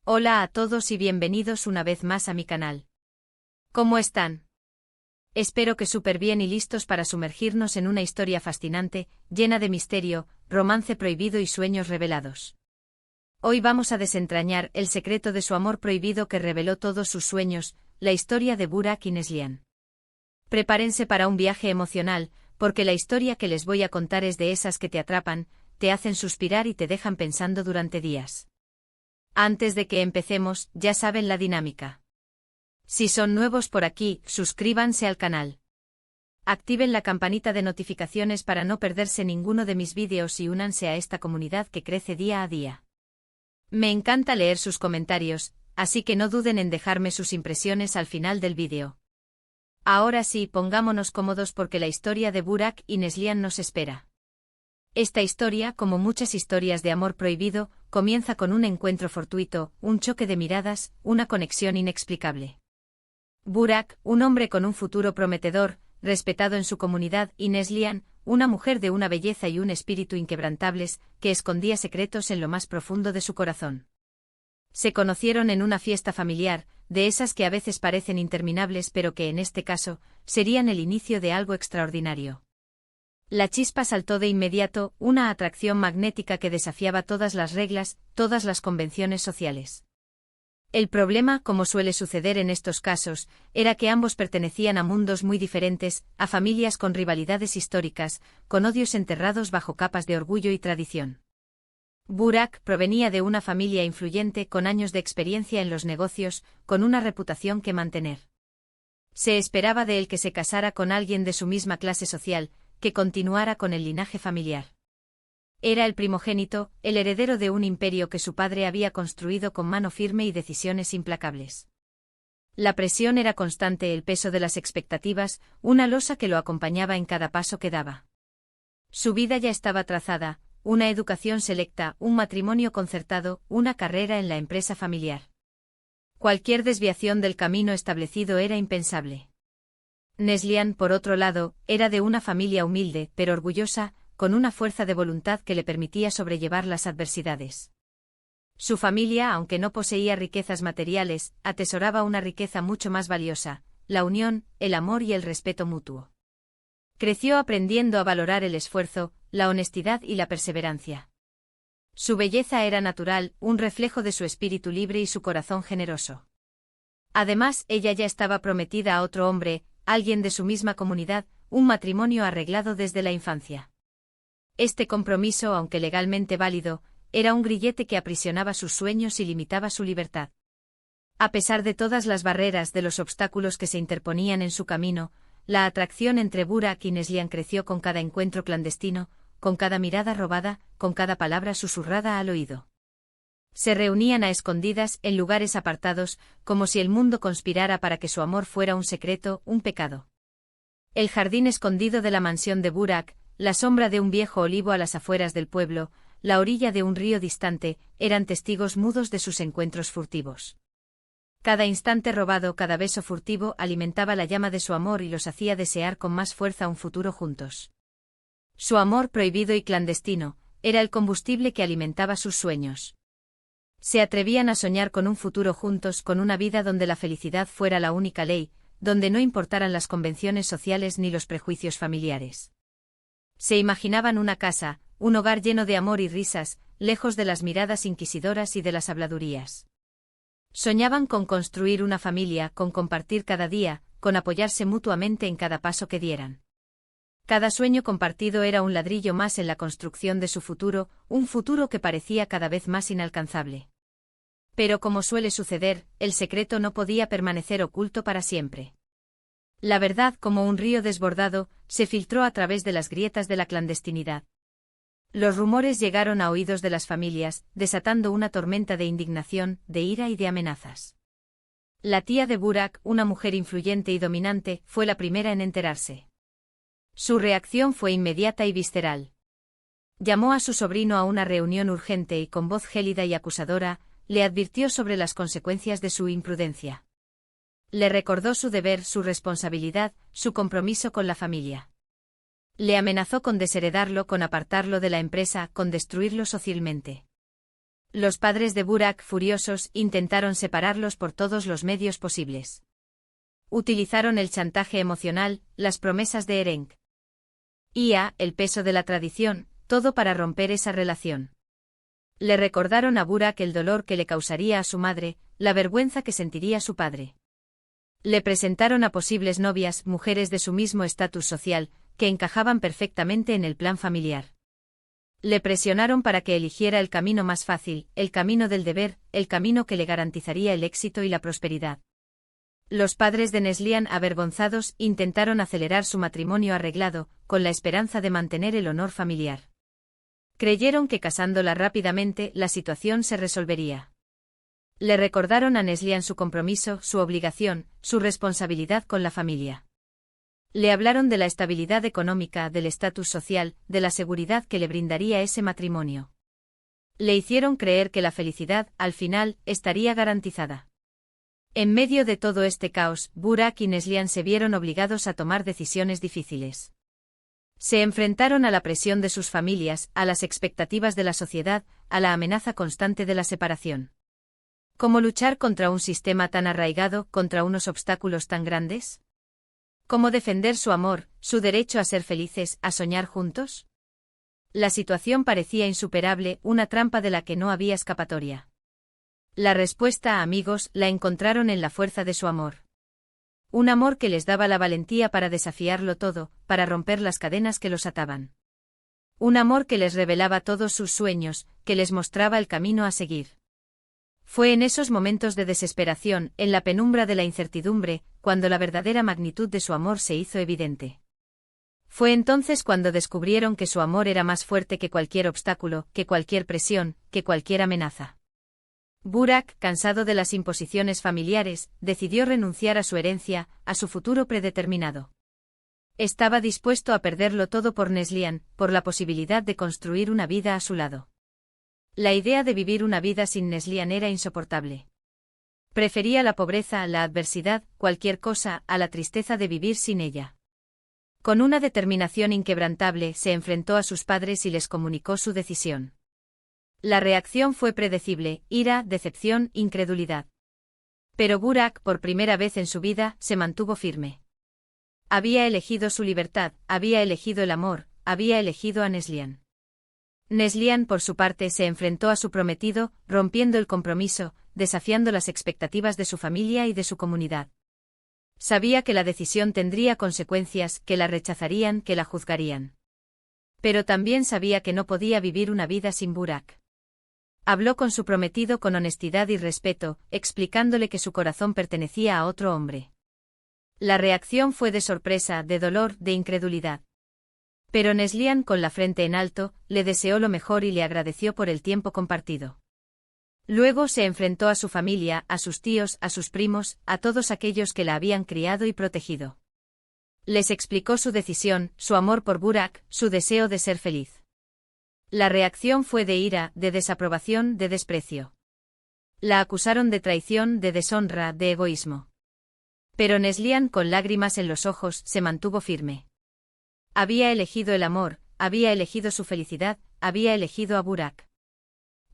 Hola a todos y bienvenidos una vez más a mi canal. ¿Cómo están? Espero que súper bien y listos para sumergirnos en una historia fascinante, llena de misterio, romance prohibido y sueños revelados. Hoy vamos a desentrañar el secreto de su amor prohibido que reveló todos sus sueños, la historia de Burak y Neslihan. Prepárense para un viaje emocional, porque la historia que les voy a contar es de esas que te atrapan, te hacen suspirar y te dejan pensando durante días. Antes de que empecemos, ya saben la dinámica. Si son nuevos por aquí, suscríbanse al canal. Activen la campanita de notificaciones para no perderse ninguno de mis vídeos y únanse a esta comunidad que crece día a día. Me encanta leer sus comentarios, así que no duden en dejarme sus impresiones al final del vídeo. Ahora sí, pongámonos cómodos porque la historia de Burak y Neslihan nos espera. Esta historia, como muchas historias de amor prohibido, comienza con un encuentro fortuito, un choque de miradas, una conexión inexplicable. Burak, un hombre con un futuro prometedor, respetado en su comunidad, y Neslihan, una mujer de una belleza y un espíritu inquebrantables, que escondía secretos en lo más profundo de su corazón. Se conocieron en una fiesta familiar, de esas que a veces parecen interminables pero que en este caso, serían el inicio de algo extraordinario. La chispa saltó de inmediato, una atracción magnética que desafiaba todas las reglas, todas las convenciones sociales. El problema, como suele suceder en estos casos, era que ambos pertenecían a mundos muy diferentes, a familias con rivalidades históricas, con odios enterrados bajo capas de orgullo y tradición. Burak provenía de una familia influyente con años de experiencia en los negocios, con una reputación que mantener. Se esperaba de él que se casara con alguien de su misma clase social, que continuara con el linaje familiar. Era el primogénito, el heredero de un imperio que su padre había construido con mano firme y decisiones implacables. La presión era constante, el peso de las expectativas, una losa que lo acompañaba en cada paso que daba. Su vida ya estaba trazada, una educación selecta, un matrimonio concertado, una carrera en la empresa familiar. Cualquier desviación del camino establecido era impensable. Neslihan, por otro lado, era de una familia humilde, pero orgullosa, con una fuerza de voluntad que le permitía sobrellevar las adversidades. Su familia, aunque no poseía riquezas materiales, atesoraba una riqueza mucho más valiosa, la unión, el amor y el respeto mutuo. Creció aprendiendo a valorar el esfuerzo, la honestidad y la perseverancia. Su belleza era natural, un reflejo de su espíritu libre y su corazón generoso. Además, ella ya estaba prometida a otro hombre, alguien de su misma comunidad, un matrimonio arreglado desde la infancia. Este compromiso, aunque legalmente válido, era un grillete que aprisionaba sus sueños y limitaba su libertad. A pesar de todas las barreras, de los obstáculos que se interponían en su camino, la atracción entre Burak y Neslihan creció con cada encuentro clandestino, con cada mirada robada, con cada palabra susurrada al oído. Se reunían a escondidas, en lugares apartados, como si el mundo conspirara para que su amor fuera un secreto, un pecado. El jardín escondido de la mansión de Burak, la sombra de un viejo olivo a las afueras del pueblo, la orilla de un río distante, eran testigos mudos de sus encuentros furtivos. Cada instante robado, cada beso furtivo alimentaba la llama de su amor y los hacía desear con más fuerza un futuro juntos. Su amor prohibido y clandestino, era el combustible que alimentaba sus sueños. Se atrevían a soñar con un futuro juntos, con una vida donde la felicidad fuera la única ley, donde no importaran las convenciones sociales ni los prejuicios familiares. Se imaginaban una casa, un hogar lleno de amor y risas, lejos de las miradas inquisidoras y de las habladurías. Soñaban con construir una familia, con compartir cada día, con apoyarse mutuamente en cada paso que dieran. Cada sueño compartido era un ladrillo más en la construcción de su futuro, un futuro que parecía cada vez más inalcanzable. Pero como suele suceder, el secreto no podía permanecer oculto para siempre. La verdad, como un río desbordado, se filtró a través de las grietas de la clandestinidad. Los rumores llegaron a oídos de las familias, desatando una tormenta de indignación, de ira y de amenazas. La tía de Burak, una mujer influyente y dominante, fue la primera en enterarse. Su reacción fue inmediata y visceral. Llamó a su sobrino a una reunión urgente y con voz gélida y acusadora, le advirtió sobre las consecuencias de su imprudencia. Le recordó su deber, su responsabilidad, su compromiso con la familia. Le amenazó con desheredarlo, con apartarlo de la empresa, con destruirlo socialmente. Los padres de Burak, furiosos, intentaron separarlos por todos los medios posibles. Utilizaron el chantaje emocional, las promesas de Erenk. El peso de la tradición, todo para romper esa relación. Le recordaron a Burak el dolor que le causaría a su madre, la vergüenza que sentiría su padre. Le presentaron a posibles novias, mujeres de su mismo estatus social, que encajaban perfectamente en el plan familiar. Le presionaron para que eligiera el camino más fácil, el camino del deber, el camino que le garantizaría el éxito y la prosperidad. Los padres de Neslihan, avergonzados, intentaron acelerar su matrimonio arreglado, con la esperanza de mantener el honor familiar. Creyeron que casándola rápidamente la situación se resolvería. Le recordaron a Neslihan su compromiso, su obligación, su responsabilidad con la familia. Le hablaron de la estabilidad económica, del estatus social, de la seguridad que le brindaría ese matrimonio. Le hicieron creer que la felicidad, al final, estaría garantizada. En medio de todo este caos, Burak y Neslihan se vieron obligados a tomar decisiones difíciles. Se enfrentaron a la presión de sus familias, a las expectativas de la sociedad, a la amenaza constante de la separación. ¿Cómo luchar contra un sistema tan arraigado, contra unos obstáculos tan grandes? ¿Cómo defender su amor, su derecho a ser felices, a soñar juntos? La situación parecía insuperable, una trampa de la que no había escapatoria. La respuesta, amigos, la encontraron en la fuerza de su amor. Un amor que les daba la valentía para desafiarlo todo, para romper las cadenas que los ataban. Un amor que les revelaba todos sus sueños, que les mostraba el camino a seguir. Fue en esos momentos de desesperación, en la penumbra de la incertidumbre, cuando la verdadera magnitud de su amor se hizo evidente. Fue entonces cuando descubrieron que su amor era más fuerte que cualquier obstáculo, que cualquier presión, que cualquier amenaza. Burak, cansado de las imposiciones familiares, decidió renunciar a su herencia, a su futuro predeterminado. Estaba dispuesto a perderlo todo por Neslihan, por la posibilidad de construir una vida a su lado. La idea de vivir una vida sin Neslihan era insoportable. Prefería la pobreza, la adversidad, cualquier cosa, a la tristeza de vivir sin ella. Con una determinación inquebrantable se enfrentó a sus padres y les comunicó su decisión. La reacción fue predecible: ira, decepción, incredulidad. Pero Burak, por primera vez en su vida, se mantuvo firme. Había elegido su libertad, había elegido el amor, había elegido a Neslihan. Neslihan, por su parte, se enfrentó a su prometido, rompiendo el compromiso, desafiando las expectativas de su familia y de su comunidad. Sabía que la decisión tendría consecuencias, que la rechazarían, que la juzgarían. Pero también sabía que no podía vivir una vida sin Burak. Habló con su prometido con honestidad y respeto, explicándole que su corazón pertenecía a otro hombre. La reacción fue de sorpresa, de dolor, de incredulidad. Pero Neslihan, con la frente en alto, le deseó lo mejor y le agradeció por el tiempo compartido. Luego se enfrentó a su familia, a sus tíos, a sus primos, a todos aquellos que la habían criado y protegido. Les explicó su decisión, su amor por Burak, su deseo de ser feliz. La reacción fue de ira, de desaprobación, de desprecio. La acusaron de traición, de deshonra, de egoísmo. Pero Neslihan, con lágrimas en los ojos, se mantuvo firme. Había elegido el amor, había elegido su felicidad, había elegido a Burak.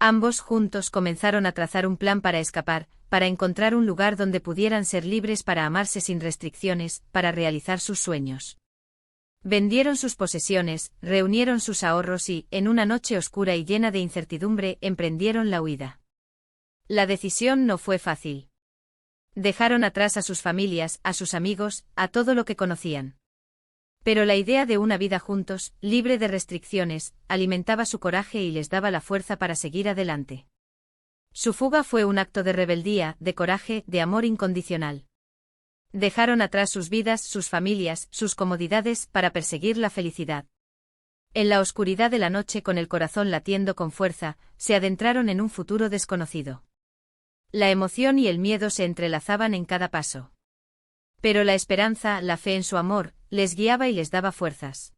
Ambos juntos comenzaron a trazar un plan para escapar, para encontrar un lugar donde pudieran ser libres para amarse sin restricciones, para realizar sus sueños. Vendieron sus posesiones, reunieron sus ahorros y, en una noche oscura y llena de incertidumbre, emprendieron la huida. La decisión no fue fácil. Dejaron atrás a sus familias, a sus amigos, a todo lo que conocían. Pero la idea de una vida juntos, libre de restricciones, alimentaba su coraje y les daba la fuerza para seguir adelante. Su fuga fue un acto de rebeldía, de coraje, de amor incondicional. Dejaron atrás sus vidas, sus familias, sus comodidades, para perseguir la felicidad. En la oscuridad de la noche, con el corazón latiendo con fuerza, se adentraron en un futuro desconocido. La emoción y el miedo se entrelazaban en cada paso. Pero la esperanza, la fe en su amor, les guiaba y les daba fuerzas.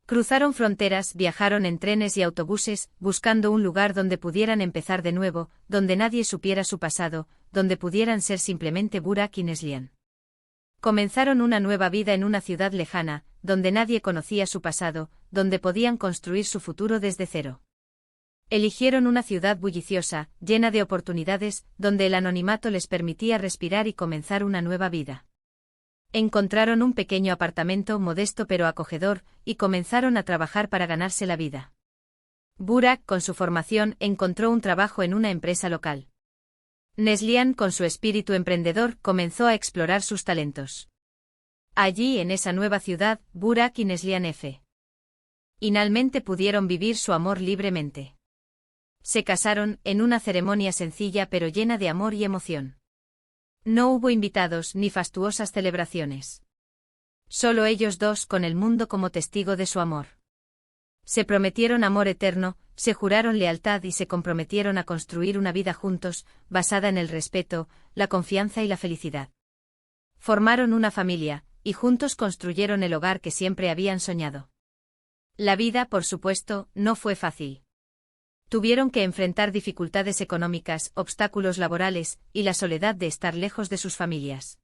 Cruzaron fronteras, viajaron en trenes y autobuses, buscando un lugar donde pudieran empezar de nuevo, donde nadie supiera su pasado, donde pudieran ser simplemente Burak y Neslihan. Comenzaron una nueva vida en una ciudad lejana, donde nadie conocía su pasado, donde podían construir su futuro desde cero. Eligieron una ciudad bulliciosa, llena de oportunidades, donde el anonimato les permitía respirar y comenzar una nueva vida. Encontraron un pequeño apartamento modesto pero acogedor, y comenzaron a trabajar para ganarse la vida. Burak, con su formación, encontró un trabajo en una empresa local. Neslihan, con su espíritu emprendedor, comenzó a explorar sus talentos. Allí, en esa nueva ciudad, Burak y Neslihan finalmente pudieron vivir su amor libremente. Se casaron, en una ceremonia sencilla pero llena de amor y emoción. No hubo invitados ni fastuosas celebraciones. Solo ellos dos con el mundo como testigo de su amor. Se prometieron amor eterno, se juraron lealtad y se comprometieron a construir una vida juntos, basada en el respeto, la confianza y la felicidad. Formaron una familia, y juntos construyeron el hogar que siempre habían soñado. La vida, por supuesto, no fue fácil. Tuvieron que enfrentar dificultades económicas, obstáculos laborales, y la soledad de estar lejos de sus familias.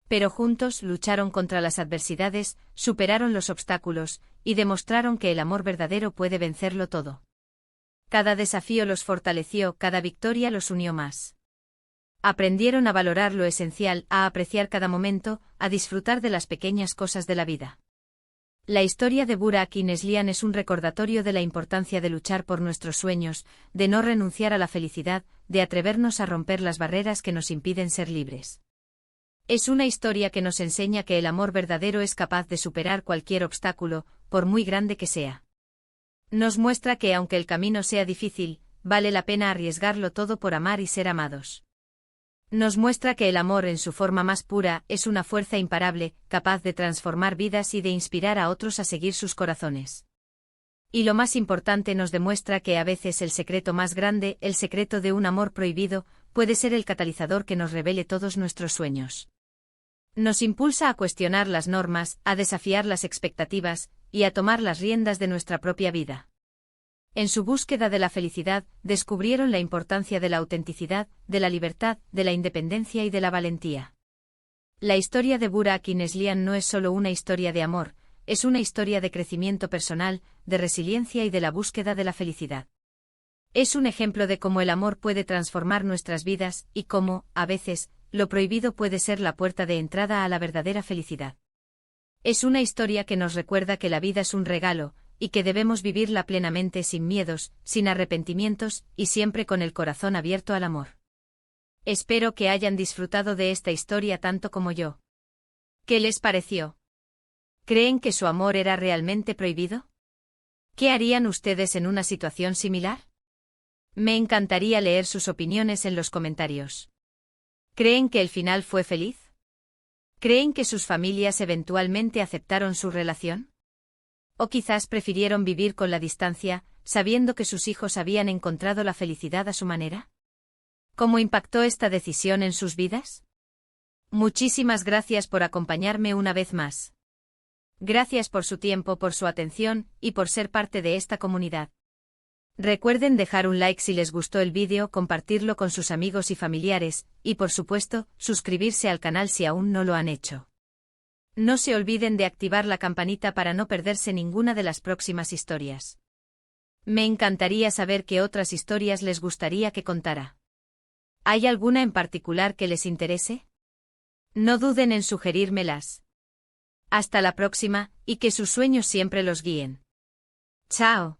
Pero juntos lucharon contra las adversidades, superaron los obstáculos, y demostraron que el amor verdadero puede vencerlo todo. Cada desafío los fortaleció, cada victoria los unió más. Aprendieron a valorar lo esencial, a apreciar cada momento, a disfrutar de las pequeñas cosas de la vida. La historia de Burak y Neslihan es un recordatorio de la importancia de luchar por nuestros sueños, de no renunciar a la felicidad, de atrevernos a romper las barreras que nos impiden ser libres. Es una historia que nos enseña que el amor verdadero es capaz de superar cualquier obstáculo, por muy grande que sea. Nos muestra que aunque el camino sea difícil, vale la pena arriesgarlo todo por amar y ser amados. Nos muestra que el amor en su forma más pura es una fuerza imparable, capaz de transformar vidas y de inspirar a otros a seguir sus corazones. Y lo más importante, nos demuestra que a veces el secreto más grande, el secreto de un amor prohibido, puede ser el catalizador que nos revele todos nuestros sueños. Nos impulsa a cuestionar las normas, a desafiar las expectativas, y a tomar las riendas de nuestra propia vida. En su búsqueda de la felicidad, descubrieron la importancia de la autenticidad, de la libertad, de la independencia y de la valentía. La historia de Burak y Neslihan no es solo una historia de amor, es una historia de crecimiento personal, de resiliencia y de la búsqueda de la felicidad. Es un ejemplo de cómo el amor puede transformar nuestras vidas, y cómo, a veces, lo prohibido puede ser la puerta de entrada a la verdadera felicidad. Es una historia que nos recuerda que la vida es un regalo, y que debemos vivirla plenamente sin miedos, sin arrepentimientos, y siempre con el corazón abierto al amor. Espero que hayan disfrutado de esta historia tanto como yo. ¿Qué les pareció? ¿Creen que su amor era realmente prohibido? ¿Qué harían ustedes en una situación similar? Me encantaría leer sus opiniones en los comentarios. ¿Creen que el final fue feliz? ¿Creen que sus familias eventualmente aceptaron su relación? ¿O quizás prefirieron vivir con la distancia, sabiendo que sus hijos habían encontrado la felicidad a su manera? ¿Cómo impactó esta decisión en sus vidas? Muchísimas gracias por acompañarme una vez más. Gracias por su tiempo, por su atención, y por ser parte de esta comunidad. Recuerden dejar un like si les gustó el vídeo, compartirlo con sus amigos y familiares, y por supuesto, suscribirse al canal si aún no lo han hecho. No se olviden de activar la campanita para no perderse ninguna de las próximas historias. Me encantaría saber qué otras historias les gustaría que contara. ¿Hay alguna en particular que les interese? No duden en sugerírmelas. Hasta la próxima, y que sus sueños siempre los guíen. Chao.